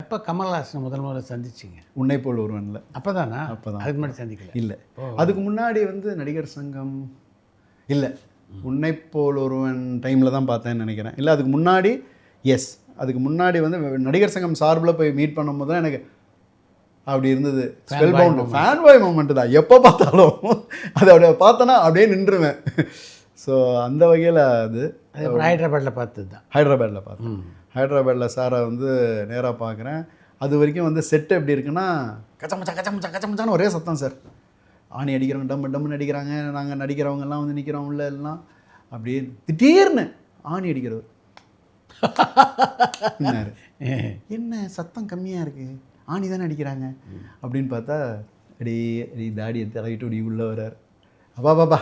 எப்போ கமல்ஹாசன் முதல்ல சந்திச்சிங்க? உன்னை போல் ஒருவனில். அப்போ தானா? அப்போ தான். அதுக்கு முன்னாடி சந்திக்கல? இல்லை, அதுக்கு முன்னாடி வந்து நடிகர் சங்கம் இல்லை, உன்னை போல் ஒருவன் டைமில் தான் பார்த்தேன்னு நினைக்கிறேன். இல்லை அதுக்கு முன்னாடி, எஸ் அதுக்கு முன்னாடி வந்து நடிகர் சங்கம் சார்பில் போய் மீட் பண்ணும்போது தான் எனக்கு அப்படி இருந்தது. Spellbound fanboy moment தான். எப்போ பார்த்தாலும் அதை அப்படியே பார்த்தோன்னா அப்படியே நின்றுவேன். ஸோ அந்த வகையில் அது ஹைதராபாத்தில் பார்த்தது தான். ஹைதராபாத்தில் பார்த்தேன். ஹைதராபாத்தில் சாரை வந்து நேராக பார்க்குறேன். அது வரைக்கும் வந்து செட்டு எப்படி இருக்குன்னா கச்சமச்சா கச்சமச்சா கச்சமச்சான்னு ஒரே சத்தம் சார். ஆணி அடிக்கிறவங்க டம்மு டம்முன்னு அடிக்கிறாங்க. நாங்கள் நடிக்கிறவங்கெல்லாம் வந்து நிற்கிறோம் உள்ள எல்லாம். அப்படியே திடீர்னு ஆணி அடிக்கிறவர் என்ன சத்தம் கம்மியாக இருக்குது, ஆணி தானே அடிக்கிறாங்க அப்படின்னு பார்த்தா அடி தாடியை தடவிட்டு அப்படி உள்ளே வர்றார். அப்பா பாப்பா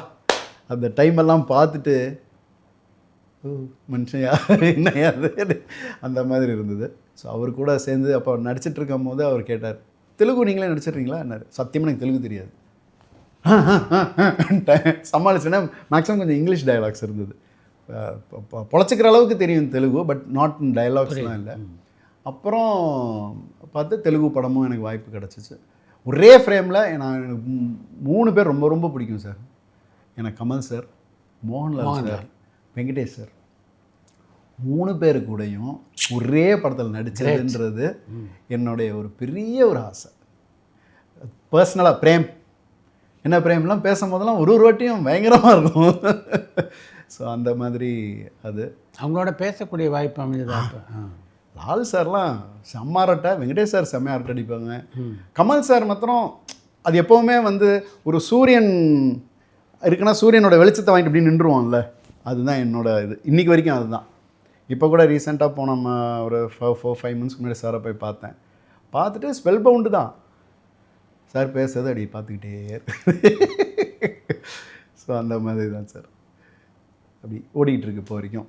அந்த டைமெல்லாம் பார்த்துட்டு மனுஷன் என்னையா அந்த மாதிரி இருந்தது. ஸோ அவர் கூட சேர்ந்து அப்போ நடிச்சிட்டு இருக்கும் போது அவர் கேட்டார், தெலுங்கு நீங்களே நடிச்சிட்றீங்களா என்னார். சத்தியமாக எனக்கு தெலுங்கு தெரியாது. சமாளிச்சேன்னா மேக்ஸிமம் கொஞ்சம் இங்கிலீஷ் டயலாக்ஸ் இருந்தது. பொழைச்சிக்கிற அளவுக்கு தெரியும் தெலுங்கு, பட் நாட் இன் டயலாக்ஸ்லாம் இல்லை. அப்புறம் பார்த்து தெலுங்கு படமும் எனக்கு வாய்ப்பு கிடச்சிச்சு. ஒரே ஃப்ரேமில் எனக்கு 3 பேர் ரொம்ப ரொம்ப பிடிக்கும் சார். எனக்கு Kamal sir, Mohanlal sir, Venkatesh sir, 3 பேரு கூடயும் ஒரே படத்தில் நடிச்சதுன்றது என்னுடைய ஒரு பெரிய ஒரு ஆசை. பர்சனலாக பிரேம் என்ன பிரேம்லாம் பேசும்போதெல்லாம் ஒரு வாட்டியும் பயங்கரமாக இருக்கும். ஸோ அந்த மாதிரி அது அவங்களோட பேசக்கூடிய வாய்ப்பு அமைஞ்சதா? லால் சார்லாம் செம்ம அரட்டை, வெங்கடேஷ் சார் செம்ம அரட்டை அடிப்பாங்க. கமல் சார் மாத்திரம் அது எப்போவுமே வந்து ஒரு சூரியன் இருக்குன்னா சூரியனோட வெளிச்சத்தை வாங்கிட்டு இப்படி நின்றுவோம்ல, அதுதான் என்னோட இது இன்றைக்கி வரைக்கும். அதுதான். இப்போ கூட ரீசெண்டாக போன ஒரு 4-5 months முன்னாடி சாரை போய் பார்த்தேன். பார்த்துட்டு ஸ்பெல் பவுண்டு தான் சார் பேசுறது அப்படி பார்த்துக்கிட்டே இருக்கு. ஸோ அந்த மாதிரி தான் சார் அப்படி ஓடிக்கிட்டு இருக்கு இப்போ வரைக்கும்.